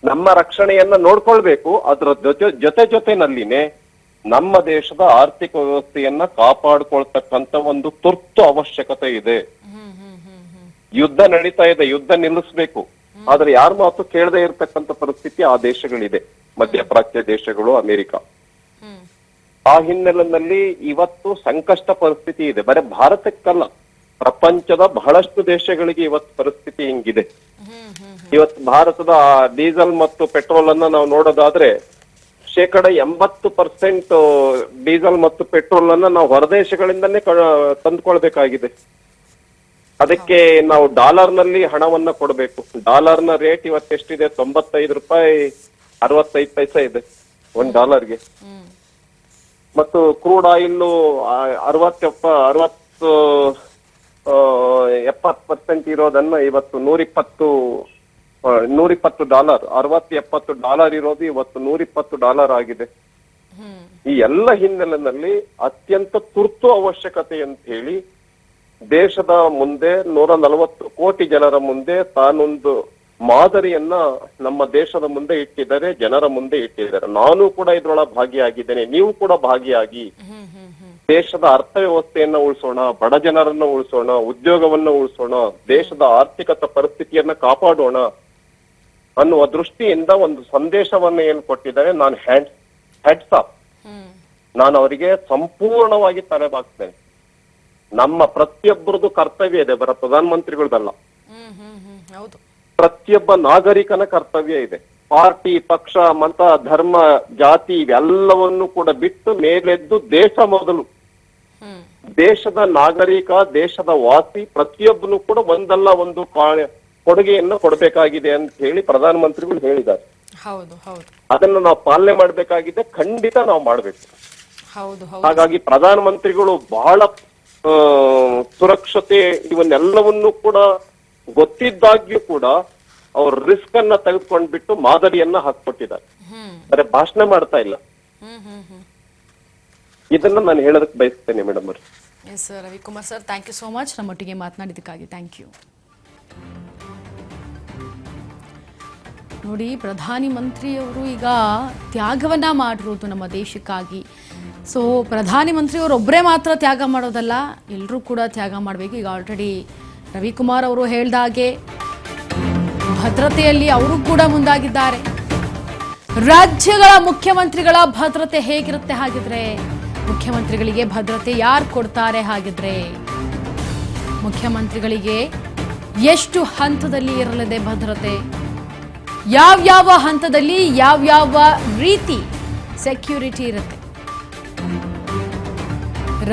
ನಮ್ಮ ರಕ್ಷಣೆಯನ್ನ ನೋಡ್ಕೊಳ್ಬೇಕು. ಅದರ ಜೊತೆನಲ್ಲಿನೇ ನಮ್ಮ ದೇಶದ ಆರ್ಥಿಕ ವ್ಯವಸ್ಥೆಯನ್ನ ಕಾಪಾಡ್ಕೊಳ್ತಕ್ಕಂತ ಒಂದು ತುರ್ತು ಅವಶ್ಯಕತೆ ಇದೆ. ಯುದ್ಧ ನಡೀತಾ ಇದೆ, ಯುದ್ಧ ನಿಲ್ಲಿಸ್ಬೇಕು. ಆದ್ರೆ ಯಾರ ಮಾತು ಕೇಳದೆ ಇರತಕ್ಕಂತ ಪರಿಸ್ಥಿತಿ ಆ ದೇಶಗಳಿದೆ, ಮಧ್ಯಪ್ರಾಚ್ಯ ದೇಶಗಳು, ಅಮೆರಿಕ. ಆ ಹಿನ್ನೆಲೆಯಲ್ಲಿ ಇವತ್ತು ಸಂಕಷ್ಟ ಪರಿಸ್ಥಿತಿ ಇದೆ. ಬರೀ ಭಾರತಕ್ಕಲ್ಲ, ಪ್ರಪಂಚದ ಬಹಳಷ್ಟು ದೇಶಗಳಿಗೆ ಇವತ್ತು ಪರಿಸ್ಥಿತಿ ಹಿಂಗಿದೆ. ಇವತ್ತು ಭಾರತದ ಡೀಸೆಲ್ ಮತ್ತು ಪೆಟ್ರೋಲ್ ಅನ್ನ ನಾವು ನೋಡೋದಾದ್ರೆ 80% ಡೀಸೆಲ್ ಮತ್ತು ಪೆಟ್ರೋಲ್ ಅನ್ನ ನಾವು ಹೊರದೇಶಗಳಿಂದನೇ ತಂದುಕೊಳ್ಬೇಕಾಗಿದೆ. ಅದಕ್ಕೆ ನಾವು ಡಾಲರ್ ನಲ್ಲಿ ಹಣವನ್ನ ಕೊಡಬೇಕು. ಡಾಲರ್ನ ರೇಟ್ ಇವತ್ತೆಷ್ಟಿದೆ? 95 ರೂಪಾಯಿ 65 ಪೈಸೆ ಇದೆ $1. ಮತ್ತು ಕ್ರೂಡ್ ಆಯಿಲ್ 70% ಇರೋದನ್ನ ಇವತ್ತು $120 $60-70 ಇರೋದು ಇವತ್ತು $120 ಆಗಿದೆ. ಈ ಎಲ್ಲ ಹಿನ್ನೆಲೆಯಲ್ಲಿ ಅತ್ಯಂತ ತುರ್ತು ಅವಶ್ಯಕತೆ ಅಂತ ಹೇಳಿ ದೇಶದ ಮುಂದೆ 140 ಕೋಟಿ ಜನರ ಮುಂದೆ ತಾನೊಂದು ಮಾದರಿಯನ್ನ ನಮ್ಮ ದೇಶದ ಮುಂದೆ ಇಟ್ಟಿದ್ದಾರೆ, ಜನರ ಮುಂದೆ ಇಟ್ಟಿದ್ದಾರೆ. ನಾನು ಕೂಡ ಇದ್ರೊಳಗೆ ಭಾಗಿಯಾಗಿದ್ದೇನೆ, ನೀವು ಕೂಡ ಭಾಗಿಯಾಗಿ ದೇಶದ ಅರ್ಥವ್ಯವಸ್ಥೆಯನ್ನ ಉಳಿಸೋಣ, ಬಡ ಜನರನ್ನ ಉಳಿಸೋಣ, ಉದ್ಯೋಗವನ್ನ ಉಳಿಸೋಣ, ದೇಶದ ಆರ್ಥಿಕತೆ ಪರಿಸ್ಥಿತಿಯನ್ನ ಕಾಪಾಡೋಣ ಅನ್ನುವ ದೃಷ್ಟಿಯಿಂದ ಒಂದು ಸಂದೇಶವನ್ನ ಏನ್ ಕೊಟ್ಟಿದ್ದಾರೆ. ನಾನು ಹೆಡ್ಸ್ ಅಪ್, ನಾನು ಅವರಿಗೆ ಸಂಪೂರ್ಣವಾಗಿ ತಲೆಬಾಗ್ತೇನೆ. ನಮ್ಮ ಪ್ರತಿಯೊಬ್ಬರದು ಕರ್ತವ್ಯ ಇದೆ, ಬರ ಪ್ರಧಾನಮಂತ್ರಿಗಳದಲ್ಲ, ಪ್ರತಿಯೊಬ್ಬ ನಾಗರಿಕನ ಕರ್ತವ್ಯ ಇದೆ. ಪಾರ್ಟಿ, ಪಕ್ಷ, ಮತ, ಧರ್ಮ, ಜಾತಿ ಇವೆಲ್ಲವನ್ನು ಕೂಡ ಬಿಟ್ಟು ಮೇಲೆದ್ದು ದೇಶ ಮೊದಲು, ದೇಶದ ನಾಗರಿಕ, ದೇಶದ ವಾಸಿ ಪ್ರತಿಯೊಬ್ಬನು ಕೂಡ ಒಂದಲ್ಲ ಒಂದು ಕೊಡುಗೆಯನ್ನು ಕೊಡಬೇಕಾಗಿದೆ ಅಂತ ಹೇಳಿ ಪ್ರಧಾನಮಂತ್ರಿಗಳು ಹೇಳಿದ್ದಾರೆ. ಅದನ್ನ ನಾವು ಪಾಲನೆ ಮಾಡ್ಬೇಕಾಗಿದೆ, ಖಂಡಿತ ನಾವು ಮಾಡ್ಬೇಕು. ಹಾಗಾಗಿ ಪ್ರಧಾನಮಂತ್ರಿಗಳು ಬಹಳ ಸುರಕ್ಷತೆ ಇವನ್ನೆಲ್ಲವನ್ನು ಕೂಡ ಗೊತ್ತಿದ್ದಾಗ್ಯೂ ಕೂಡ ಅವ್ರ ರಿಸ್ಕ್ ಅನ್ನ ತೆಗೆದುಕೊಂಡ್ಬಿಟ್ಟು ಮಾದರಿಯನ್ನ ಹಾಕ್ಕೊಟ್ಟಿದ್ದಾರೆ. ಅರೆ ಭಾಷಣ ಮಾಡ್ತಾ ಇಲ್ಲ. ಇದನ್ನ ನಾನು ಹೇಳೋದಕ್ಕೆ ಬಯಸ್ತೇನೆ ಮೇಡಮ್ ಅವ್ರೆ. S Ravikumar sir, thank you so much ನಮ್ಮೊಟ್ಟಿಗೆ ಮಾತನಾಡಿದ್ದಕ್ಕಾಗಿ. Thank you. ನೋಡಿ, ಪ್ರಧಾನಿ ಮಂತ್ರಿಯವರು ಈಗ ತ್ಯಾಗವನ್ನ ಮಾಡಿರೋದು ನಮ್ಮ ದೇಶಕ್ಕಾಗಿ. ಸೊ ಪ್ರಧಾನಿ ಮಂತ್ರಿಯವರು ಒಬ್ಬರೇ ಮಾತ್ರ ತ್ಯಾಗ ಮಾಡೋದಲ್ಲ, ಎಲ್ಲರೂ ಕೂಡ ತ್ಯಾಗ ಮಾಡಬೇಕು. ಈಗ ಆಲ್ರೆಡಿ ರವಿಕುಮಾರ್ ಅವರು ಹೇಳ್ದಾಗೆ ಭದ್ರತೆಯಲ್ಲಿ ಅವರು ಕೂಡ ಮುಂದಾಗಿದ್ದಾರೆ. ರಾಜ್ಯಗಳ ಮುಖ್ಯಮಂತ್ರಿಗಳ ಭದ್ರತೆ ಹೇಗಿರುತ್ತೆ ಹಾಗಿದ್ರೆ? ಮುಖ್ಯಮಂತ್ರಿಗಳಿಗೆ ಭದ್ರತೆ ಯಾರು ಕೊಡ್ತಾರೆ ಹಾಗಿದ್ರೆ? ಮುಖ್ಯಮಂತ್ರಿಗಳಿಗೆ ಎಷ್ಟು ಹಂತದಲ್ಲಿ ಇರಲಿದೆ ಭದ್ರತೆ? ಯಾವ್ಯಾವ ಹಂತದಲ್ಲಿ ಯಾವ್ಯಾವ ರೀತಿ ಸೆಕ್ಯೂರಿಟಿ ಇರುತ್ತೆ?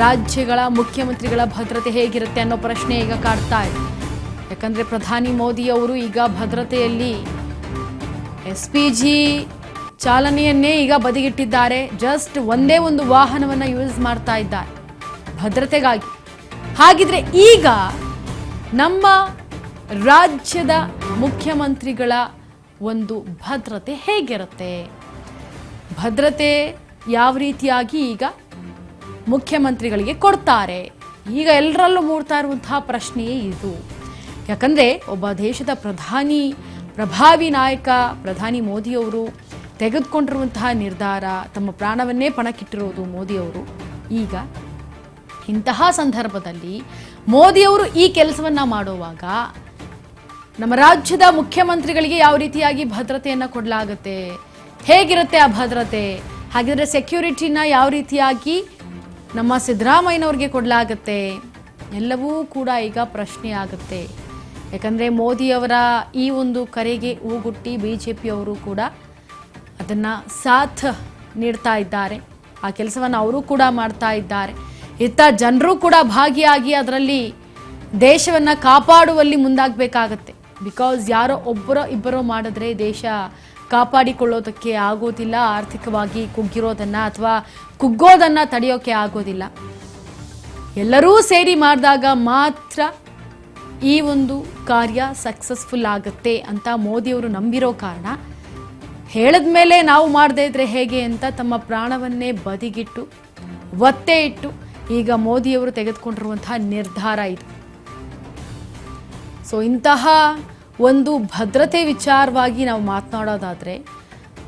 ರಾಜ್ಯಗಳ ಮುಖ್ಯಮಂತ್ರಿಗಳ ಭದ್ರತೆ ಹೇಗಿರುತ್ತೆ ಅನ್ನೋ ಪ್ರಶ್ನೆ ಈಗ ಕಾಡ್ತಾ ಇದೆ. ಯಾಕಂದ್ರೆ ಪ್ರಧಾನಿ ಮೋದಿ ಅವರು ಈಗ ಭದ್ರತೆಯಲ್ಲಿ SPG ಚಾಲನೆಯನ್ನೇ ಈಗ ಬದಿಗಿಟ್ಟಿದ್ದಾರೆ. ಜಸ್ಟ್ ಒಂದೇ ಒಂದು ವಾಹನವನ್ನ ಯೂಸ್ ಮಾಡ್ತಾ ಇದ್ದಾರೆ ಭದ್ರತೆಗಾಗಿ. ಹಾಗಿದ್ರೆ ಈಗ ನಮ್ಮ ರಾಜ್ಯದ ಮುಖ್ಯಮಂತ್ರಿಗಳ ಒಂದು ಭದ್ರತೆ ಹೇಗಿರುತ್ತೆ? ಭದ್ರತೆ ಯಾವ ರೀತಿಯಾಗಿ ಈಗ ಮುಖ್ಯಮಂತ್ರಿಗಳಿಗೆ ಕೊಡ್ತಾರೆ? ಈಗ ಎಲ್ಲರಲ್ಲೂ ಮೂಡ್ತಾ ಇರುವಂತಹ ಪ್ರಶ್ನೆಯೇ ಇದು. ಯಾಕಂದರೆ ಒಬ್ಬ ದೇಶದ ಪ್ರಭಾವಿ ನಾಯಕ ಪ್ರಧಾನಿ ಮೋದಿಯವರು ತೆಗೆದುಕೊಂಡಿರುವಂತಹ ನಿರ್ಧಾರ, ತಮ್ಮ ಪ್ರಾಣವನ್ನೇ ಪಣಕ್ಕಿಟ್ಟಿರೋದು ಮೋದಿಯವರು. ಈಗ ಇಂತಹ ಸಂದರ್ಭದಲ್ಲಿ ಮೋದಿಯವರು ಈ ಕೆಲಸವನ್ನು ಮಾಡುವಾಗ ನಮ್ಮ ರಾಜ್ಯದ ಮುಖ್ಯಮಂತ್ರಿಗಳಿಗೆ ಯಾವ ರೀತಿಯಾಗಿ ಭದ್ರತೆಯನ್ನು ಕೊಡಲಾಗುತ್ತೆ? ಹೇಗಿರುತ್ತೆ ಆ ಭದ್ರತೆ? ಹಾಗಿದ್ರೆ ಸೆಕ್ಯೂರಿಟಿನ ಯಾವ ರೀತಿಯಾಗಿ ನಮ್ಮ ಸಿದ್ದರಾಮಯ್ಯನವ್ರಿಗೆ ಕೊಡಲಾಗುತ್ತೆ? ಎಲ್ಲವೂ ಕೂಡ ಈಗ ಪ್ರಶ್ನೆ ಆಗುತ್ತೆ. ಯಾಕಂದರೆ ಮೋದಿಯವರ ಈ ಒಂದು ಕರೆಗೆ ಊಗುಟ್ಟಿ BJPಯವರು ಕೂಡ ಅದನ್ನು ಸಾಥ್ ನೀಡ್ತಾ ಇದ್ದಾರೆ. ಆ ಕೆಲಸವನ್ನು ಅವರು ಕೂಡ ಮಾಡ್ತಾ ಇದ್ದಾರೆ. ಇತ್ತ ಜನರು ಕೂಡ ಭಾಗಿಯಾಗಿ ಅದರಲ್ಲಿ ದೇಶವನ್ನು ಕಾಪಾಡುವಲ್ಲಿ ಮುಂದಾಗಬೇಕಾಗತ್ತೆ. ಬಿಕಾಸ್ ಯಾರೋ ಇಬ್ಬರೋ ಮಾಡಿದ್ರೆ ದೇಶ ಕಾಪಾಡಿಕೊಳ್ಳೋದಕ್ಕೆ ಆಗೋದಿಲ್ಲ. ಆರ್ಥಿಕವಾಗಿ ಕುಗ್ಗಿರೋದನ್ನು ಅಥವಾ ಕುಗ್ಗೋದನ್ನು ತಡೆಯೋಕೆ ಆಗೋದಿಲ್ಲ. ಎಲ್ಲರೂ ಸೇರಿ ಮಾಡಿದಾಗ ಮಾತ್ರ ಈ ಒಂದು ಕಾರ್ಯ ಸಕ್ಸಸ್ಫುಲ್ ಆಗುತ್ತೆ ಅಂತ ಮೋದಿಯವರು ನಂಬಿರೋ ಕಾರಣ ಹೇಳಿದ ಮೇಲೆ ನಾವು ಮಾಡದೇ ಇದ್ರೆ ಹೇಗೆ ಅಂತ ತಮ್ಮ ಪ್ರಾಣವನ್ನೇ ಬದಿಗಿಟ್ಟು ಒತ್ತೆ ಇಟ್ಟು ಈಗ ಮೋದಿಯವರು ತೆಗೆದುಕೊಂಡಿರುವಂತಹ ನಿರ್ಧಾರ ಇದು. ಸೊ ಇಂತಹ ಒಂದು ಭದ್ರತೆ ವಿಚಾರವಾಗಿ ನಾವು ಮಾತನಾಡೋದಾದರೆ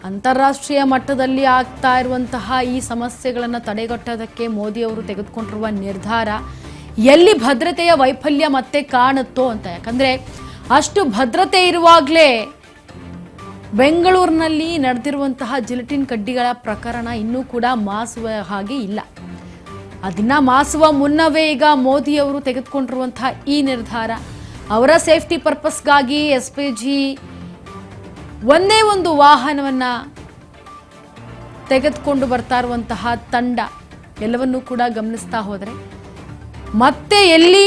ಅಂತಾರಾಷ್ಟ್ರೀಯ ಮಟ್ಟದಲ್ಲಿ ಆಗ್ತಾ ಇರುವಂತಹ ಈ ಸಮಸ್ಯೆಗಳನ್ನು ತಡೆಗಟ್ಟೋದಕ್ಕೆ ಮೋದಿಯವರು ತೆಗೆದುಕೊಂಡಿರುವ ನಿರ್ಧಾರ ಎಲ್ಲಿ ಭದ್ರತೆಯ ವೈಫಲ್ಯ ಮತ್ತೆ ಕಾಣುತ್ತೋ ಅಂತ. ಯಾಕಂದರೆ ಅಷ್ಟು ಭದ್ರತೆ ಇರುವಾಗಲೇ ಬೆಂಗಳೂರಿನಲ್ಲಿ ನಡೆದಿರುವಂತಹ ಜಿಲೆಟಿನ್ ಕಡ್ಡಿಗಳ ಪ್ರಕರಣ ಇನ್ನೂ ಕೂಡ ಮಾಸುವ ಹಾಗೆ ಇಲ್ಲ. ಅದನ್ನ ಮಾಸುವ ಮುನ್ನವೇ ಈಗ ಮೋದಿಯವರು ತೆಗೆದುಕೊಂಡಿರುವಂತಹ ಈ ನಿರ್ಧಾರ, ಅವರ ಸೇಫ್ಟಿ ಪರ್ಪಸ್ಗಾಗಿ SPG ಒಂದೇ ಒಂದು ವಾಹನವನ್ನ ತೆಗೆದುಕೊಂಡು ಬರ್ತಾ ಇರುವಂತಹ ತಂಡ ಎಲ್ಲವನ್ನೂ ಕೂಡ ಗಮನಿಸ್ತಾ ಹೋದರೆ ಮತ್ತೆ ಎಲ್ಲಿ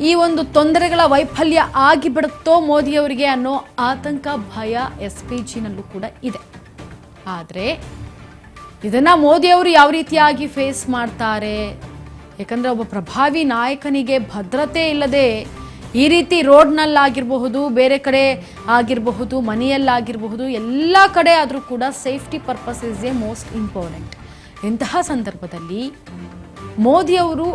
ಈ ಒಂದು ತೊಂದರೆಗಳ ವೈಫಲ್ಯ ಆಗಿಬಿಡುತ್ತೋ ಮೋದಿಯವರಿಗೆ ಅನ್ನೋ ಆತಂಕ, ಭಯ SPGನಲ್ಲೂ ಕೂಡ ಇದೆ. ಆದರೆ ಇದನ್ನ ಮೋದಿಯವರು ಯಾವ ರೀತಿಯಾಗಿ ಫೇಸ್ ಮಾಡ್ತಾರೆ? ಯಾಕಂದ್ರೆ ಒಬ್ಬ ಪ್ರಭಾವಿ ನಾಯಕನಿಗೆ ಭದ್ರತೆ ಇಲ್ಲದೆ ಈ ರೀತಿ ರೋಡ್ನಲ್ಲಾಗಿರಬಹುದು, ಬೇರೆ ಕಡೆ ಆಗಿರಬಹುದು, ಮನೆಯಲ್ಲಾಗಿರಬಹುದು, ಎಲ್ಲ ಕಡೆ ಆದರೂ ಕೂಡ safety purpose is A most important. ಇಂತಹ ಸಂದರ್ಭದಲ್ಲಿ ಮೋದಿಯವರು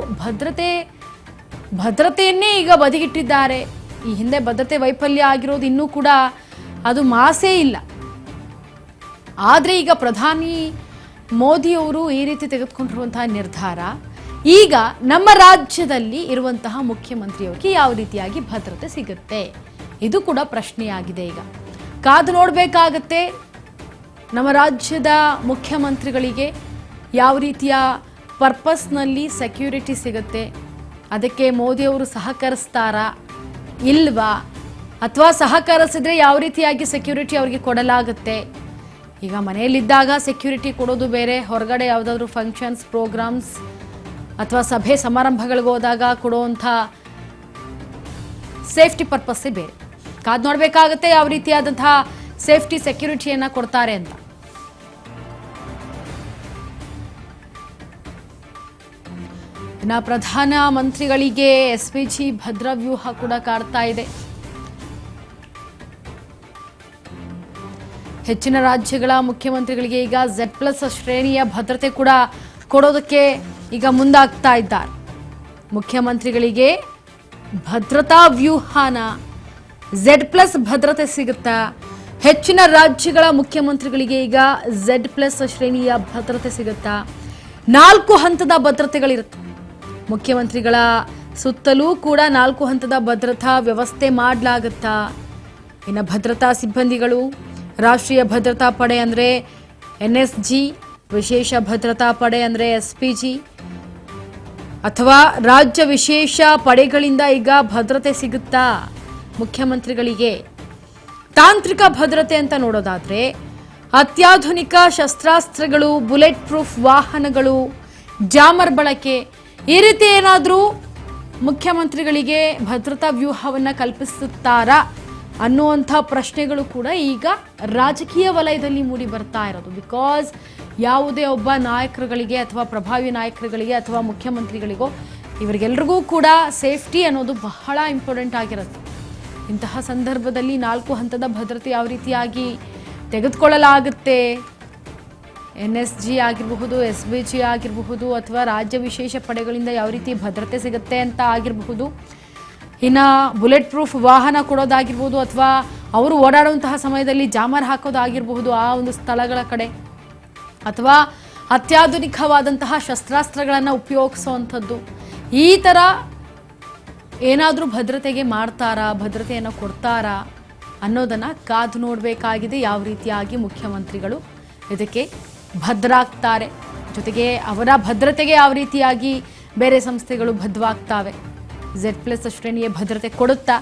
ಭದ್ರತೆಯನ್ನೇ ಈಗ ಬದಿಗಿಟ್ಟಿದ್ದಾರೆ. ಈ ಹಿಂದೆ ಭದ್ರತೆ ವೈಫಲ್ಯ ಆಗಿರೋದು ಇನ್ನೂ ಕೂಡ ಅದು ಮಾಸೇ ಇಲ್ಲ. ಆದರೆ ಈಗ ಪ್ರಧಾನಿ ಮೋದಿಯವರು ಈ ರೀತಿ ತೆಗೆದುಕೊಂಡಿರುವಂತಹ ನಿರ್ಧಾರ ಈಗ ನಮ್ಮ ರಾಜ್ಯದಲ್ಲಿ ಇರುವಂತಹ ಮುಖ್ಯಮಂತ್ರಿಯವರಿಗೆ ಯಾವ ರೀತಿಯಾಗಿ ಭದ್ರತೆ ಸಿಗುತ್ತೆ, ಇದು ಕೂಡ ಪ್ರಶ್ನೆಯಾಗಿದೆ. ಈಗ ಕಾದು ನೋಡಬೇಕಾಗತ್ತೆ ನಮ್ಮ ರಾಜ್ಯದ ಮುಖ್ಯಮಂತ್ರಿಗಳಿಗೆ ಯಾವ ರೀತಿಯ ಪರ್ಪಸ್ನಲ್ಲಿ ಸೆಕ್ಯೂರಿಟಿ ಸಿಗುತ್ತೆ, ಅದಕ್ಕೆ ಮೋದಿಯವರು ಸಹಕರಿಸ್ತಾರಾ ಇಲ್ವಾ, ಅಥವಾ ಸಹಕರಿಸಿದ್ರೆ ಯಾವ ರೀತಿಯಾಗಿ ಸೆಕ್ಯೂರಿಟಿ ಅವರಿಗೆ ಕೊಡಲಾಗುತ್ತೆ. ಈಗ ಮನೆಯಲ್ಲಿದ್ದಾಗ ಸೆಕ್ಯೂರಿಟಿ ಕೊಡೋದು ಬೇರೆ, ಹೊರಗಡೆ ಯಾವುದಾದ್ರೂ ಫಂಕ್ಷನ್ಸ್, ಪ್ರೋಗ್ರಾಮ್ಸ್ ಅಥವಾ ಸಭೆ ಸಮಾರಂಭಗಳಿಗೆ ಹೋದಾಗ ಕೊಡುವಂಥ ಸೇಫ್ಟಿ ಪರ್ಪಸ್ಸೇ ಬೇರೆ. ಕಾದು ನೋಡಬೇಕಾಗತ್ತೆ ಯಾವ ರೀತಿಯಾದಂತಹ ಸೇಫ್ಟಿ ಸೆಕ್ಯೂರಿಟಿಯನ್ನು ಕೊಡ್ತಾರೆ ಅಂತ. ಇನ್ನು ಪ್ರಧಾನ ಮಂತ್ರಿಗಳಿಗೆ SPG ಭದ್ರಾ ವ್ಯೂಹ ಕೂಡ ಕಾಡ್ತಾ ಇದೆ. ಹೆಚ್ಚಿನ ರಾಜ್ಯಗಳ ಮುಖ್ಯಮಂತ್ರಿಗಳಿಗೆ ಈಗ Z+ ಶ್ರೇಣಿಯ ಭದ್ರತೆ ಕೂಡ ಕೊಡೋದಕ್ಕೆ ಈಗ ಮುಂದಾಗ್ತಾ ಇದ್ದಾರೆ. ಮುಖ್ಯಮಂತ್ರಿಗಳಿಗೆ ಭದ್ರತಾ ವ್ಯೂಹನ Z+ ಭದ್ರತೆ ಸಿಗುತ್ತಾ? ಹೆಚ್ಚಿನ ರಾಜ್ಯಗಳ ಮುಖ್ಯಮಂತ್ರಿಗಳಿಗೆ ಈಗ Z+ ಶ್ರೇಣಿಯ ಭದ್ರತೆ ಸಿಗುತ್ತಾ? 4 ಹಂತದ ಭದ್ರತೆಗಳಿರುತ್ತೆ. ಮುಖ್ಯಮಂತ್ರಿಗಳ ಸುತ್ತಲೂ ಕೂಡ 4 ಹಂತದ ಭದ್ರತಾ ವ್ಯವಸ್ಥೆ ಮಾಡಲಾಗುತ್ತಾ? ಇನ್ನು ಭದ್ರತಾ ಸಿಬ್ಬಂದಿಗಳು ರಾಷ್ಟ್ರೀಯ ಭದ್ರತಾ ಪಡೆ ಅಂದರೆ NSG, ವಿಶೇಷ ಭದ್ರತಾ ಪಡೆ ಅಂದರೆ SPG, ಅಥವಾ ರಾಜ್ಯ ವಿಶೇಷ ಪಡೆಗಳಿಂದ ಈಗ ಭದ್ರತೆ ಸಿಗುತ್ತಾ ಮುಖ್ಯಮಂತ್ರಿಗಳಿಗೆ? ತಾಂತ್ರಿಕ ಭದ್ರತೆ ಅಂತ ನೋಡೋದಾದ್ರೆ ಅತ್ಯಾಧುನಿಕ ಶಸ್ತ್ರಾಸ್ತ್ರಗಳು, ಬುಲೆಟ್ ಪ್ರೂಫ್ ವಾಹನಗಳು, ಜಾಮರ್ ಬಳಕೆ, ಈ ರೀತಿ ಏನಾದರೂ ಮುಖ್ಯಮಂತ್ರಿಗಳಿಗೆ ಭದ್ರತಾ ವ್ಯೂಹವನ್ನು ಕಲ್ಪಿಸುತ್ತಾರಾ ಅನ್ನುವಂಥ ಪ್ರಶ್ನೆಗಳು ಕೂಡ ಈಗ ರಾಜಕೀಯ ವಲಯದಲ್ಲಿ ಮೂಡಿ ಬರ್ತಾ ಇರೋದು. ಬಿಕಾಸ್ ಯಾವುದೇ ಒಬ್ಬ ನಾಯಕರುಗಳಿಗೆ ಅಥವಾ ಪ್ರಭಾವಿ ನಾಯಕರುಗಳಿಗೆ ಅಥವಾ ಮುಖ್ಯಮಂತ್ರಿಗಳಿಗೋ ಇವರಿಗೆಲ್ರಿಗೂ ಕೂಡ ಸೇಫ್ಟಿ ಅನ್ನೋದು ಬಹಳ ಇಂಪಾರ್ಟೆಂಟ್ ಆಗಿರುತ್ತೆ. ಇಂತಹ ಸಂದರ್ಭದಲ್ಲಿ 4 ಹಂತದ ಭದ್ರತೆ ಯಾವ ರೀತಿಯಾಗಿ ತೆಗೆದುಕೊಳ್ಳಲಾಗುತ್ತೆ, NSG ಆಗಿರಬಹುದು, SPG ಆಗಿರಬಹುದು, ಅಥವಾ ರಾಜ್ಯ ವಿಶೇಷ ಪಡೆಗಳಿಂದ ಯಾವ ರೀತಿ ಭದ್ರತೆ ಸಿಗುತ್ತೆ ಅಂತ ಆಗಿರಬಹುದು, ಇನ್ನು ಬುಲೆಟ್ ಪ್ರೂಫ್ ವಾಹನ ಕೊಡೋದಾಗಿರ್ಬೋದು, ಅಥವಾ ಅವರು ಓಡಾಡುವಂತಹ ಸಮಯದಲ್ಲಿ ಜಾಮರ್ ಹಾಕೋದಾಗಿರಬಹುದು ಆ ಒಂದು ಸ್ಥಳಗಳ ಕಡೆ, ಅಥವಾ ಅತ್ಯಾಧುನಿಕವಾದಂತಹ ಶಸ್ತ್ರಾಸ್ತ್ರಗಳನ್ನು ಉಪಯೋಗಿಸುವಂಥದ್ದು, ಈ ಥರ ಏನಾದರೂ ಭದ್ರತೆಗೆ ಮಾಡ್ತಾರಾ, ಭದ್ರತೆಯನ್ನು ಕೊಡ್ತಾರಾ ಅನ್ನೋದನ್ನು ಕಾದು ನೋಡಬೇಕಾಗಿದೆ. ಯಾವ ರೀತಿಯಾಗಿ ಮುಖ್ಯಮಂತ್ರಿಗಳು ಇದಕ್ಕೆ ಭದ್ರಾಗ್ತಾರೆ, ಜೊತೆಗೆ ಅವರ ಭದ್ರತೆಗೆ ಯಾವ ರೀತಿಯಾಗಿ ಬೇರೆ ಸಂಸ್ಥೆಗಳು ಬದ್ಧವಾಗ್ತವೆ, Z+ ಶ್ರೇಣಿಯ ಭದ್ರತೆ ಕೊಡುತ್ತಾ,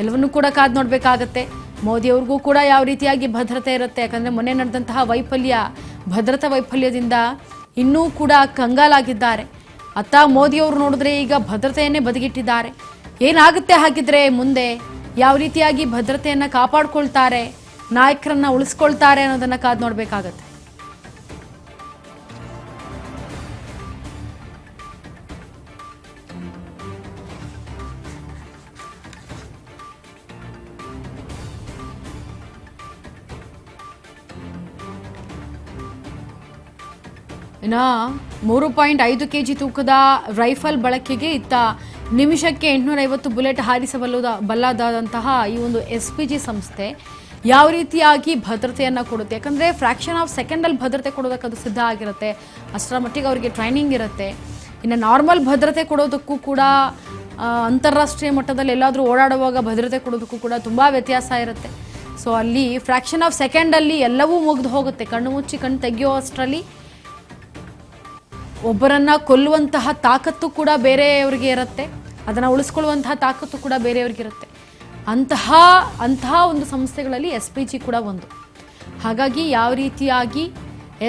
ಎಲ್ಲವನ್ನೂ ಕೂಡ ಕಾದು ನೋಡಬೇಕಾಗತ್ತೆ. ಮೋದಿಯವ್ರಿಗೂ ಕೂಡ ಯಾವ ರೀತಿಯಾಗಿ ಭದ್ರತೆ ಇರುತ್ತೆ, ಯಾಕಂದರೆ ಮೊನ್ನೆ ನಡೆದಂತಹ ಭದ್ರತಾ ವೈಫಲ್ಯದಿಂದ ಇನ್ನೂ ಕೂಡ ಕಂಗಾಲಾಗಿದ್ದಾರೆ. ಅತ್ತ ಮೋದಿಯವರು ನೋಡಿದ್ರೆ ಈಗ ಭದ್ರತೆಯನ್ನೇ ಬದಿಗಿಟ್ಟಿದ್ದಾರೆ. ಏನಾಗುತ್ತೆ ಹಾಗಿದ್ರೆ ಮುಂದೆ, ಯಾವ ರೀತಿಯಾಗಿ ಭದ್ರತೆಯನ್ನು ಕಾಪಾಡ್ಕೊಳ್ತಾರೆ, ನಾಯಕರನ್ನ ಉಳಿಸ್ಕೊಳ್ತಾರೆ ಅನ್ನೋದನ್ನು ಕಾದು ನೋಡಬೇಕಾಗತ್ತೆ. ಇನ್ನು 3.5 kg ತೂಕದ ರೈಫಲ್ ಬಳಕೆಗೆ ಇತ್ತ ನಿಮಿಷಕ್ಕೆ 850 ಬುಲೆಟ್ ಹಾರಿಸಬಲ್ಲದಾದಂತಹ ಈ ಒಂದು SPG ಸಂಸ್ಥೆ ಯಾವ ರೀತಿಯಾಗಿ ಭದ್ರತೆಯನ್ನು ಕೊಡುತ್ತೆ. ಯಾಕಂದರೆ ಫ್ರ್ಯಾಕ್ಷನ್ ಆಫ್ ಸೆಕೆಂಡಲ್ಲಿ ಭದ್ರತೆ ಕೊಡೋದಕ್ಕೆ ಅದು ಸಿದ್ಧ ಆಗಿರುತ್ತೆ, ಅಷ್ಟರ ಮಟ್ಟಿಗೆ ಅವರಿಗೆ ಟ್ರೈನಿಂಗ್ ಇರುತ್ತೆ. ಇನ್ನು ನಾರ್ಮಲ್ ಭದ್ರತೆ ಕೊಡೋದಕ್ಕೂ ಕೂಡ ಅಂತಾರಾಷ್ಟ್ರೀಯ ಮಟ್ಟದಲ್ಲಿ ಎಲ್ಲಾದರೂ ಓಡಾಡುವಾಗ ಭದ್ರತೆ ಕೊಡೋದಕ್ಕೂ ಕೂಡ ತುಂಬ ವ್ಯತ್ಯಾಸ ಇರುತ್ತೆ. ಸೊ ಅಲ್ಲಿ ಫ್ರ್ಯಾಕ್ಷನ್ ಆಫ್ ಸೆಕೆಂಡಲ್ಲಿ ಎಲ್ಲವೂ ಮುಗಿದು ಹೋಗುತ್ತೆ. ಕಣ್ಣು ಮುಚ್ಚಿ ಕಣ್ಣು ತೆಗೆಯೋ ಅಷ್ಟರಲ್ಲಿ ಒಬ್ಬರನ್ನು ಕೊಲ್ಲುವಂತಹ ತಾಕತ್ತು ಕೂಡ ಬೇರೆಯವರಿಗೆ ಇರುತ್ತೆ, ಅದನ್ನು ಉಳಿಸ್ಕೊಳ್ಳುವಂತಹ ತಾಕತ್ತು ಕೂಡ ಬೇರೆಯವ್ರಿಗಿರುತ್ತೆ. ಅಂತಹ ಒಂದು ಸಂಸ್ಥೆಗಳಲ್ಲಿ SPG ಕೂಡ ಒಂದು. ಹಾಗಾಗಿ ಯಾವ ರೀತಿಯಾಗಿ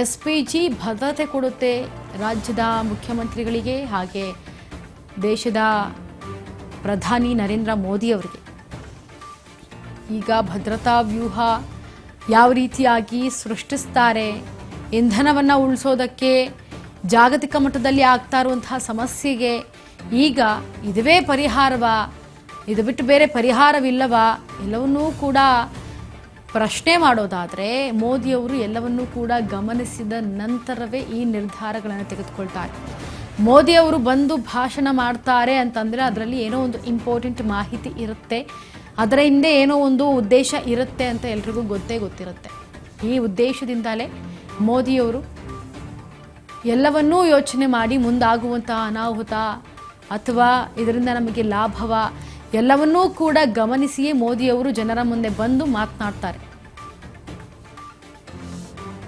SPG ಭದ್ರತೆ ಕೊಡುತ್ತೆ ರಾಜ್ಯದ ಮುಖ್ಯಮಂತ್ರಿಗಳಿಗೆ, ಹಾಗೆ ದೇಶದ ಪ್ರಧಾನಿ ನರೇಂದ್ರ ಮೋದಿ ಅವರಿಗೆ. ಈಗ ಭದ್ರತಾ ವ್ಯೂಹ ಯಾವ ರೀತಿಯಾಗಿ ಸೃಷ್ಟಿಸ್ತಾರೆ, ಇಂಧನವನ್ನು ಉಳಿಸೋದಕ್ಕೆ ಜಾಗತಿಕ ಮಟ್ಟದಲ್ಲಿ ಆಗ್ತಾ ಇರುವಂತಹ ಸಮಸ್ಯೆಗೆ ಈಗ ಇದುವೇ ಪರಿಹಾರವಾ, ಇದು ಬಿಟ್ಟು ಬೇರೆ ಪರಿಹಾರವಿಲ್ಲವಾ, ಎಲ್ಲವನ್ನೂ ಕೂಡ ಪ್ರಶ್ನೆ ಮಾಡೋದಾದರೆ ಮೋದಿಯವರು ಎಲ್ಲವನ್ನೂ ಕೂಡ ಗಮನಿಸಿದ ನಂತರವೇ ಈ ನಿರ್ಧಾರಗಳನ್ನು ತೆಗೆದುಕೊಳ್ತಾರೆ. ಮೋದಿಯವರು ಬಂದು ಭಾಷಣ ಮಾಡ್ತಾರೆ ಅಂತಂದರೆ ಅದರಲ್ಲಿ ಏನೋ ಒಂದು ಇಂಪಾರ್ಟೆಂಟ್ ಮಾಹಿತಿ ಇರುತ್ತೆ, ಅದರ ಹಿಂದೆ ಏನೋ ಒಂದು ಉದ್ದೇಶ ಇರುತ್ತೆ ಅಂತ ಎಲ್ರಿಗೂ ಗೊತ್ತಿರುತ್ತೆ. ಈ ಉದ್ದೇಶದಿಂದಲೇ ಮೋದಿಯವರು ಎಲ್ಲವನ್ನೂ ಯೋಚನೆ ಮಾಡಿ ಮುಂದಾಗುವಂತಹ ಅನಾಹುತ ಅಥವಾ ಇದರಿಂದ ನಮಗೆ ಲಾಭವ ಎಲ್ಲವನ್ನೂ ಕೂಡ ಗಮನಿಸಿಯೇ ಮೋದಿಯವರು ಜನರ ಮುಂದೆ ಬಂದು ಮಾತನಾಡ್ತಾರೆ.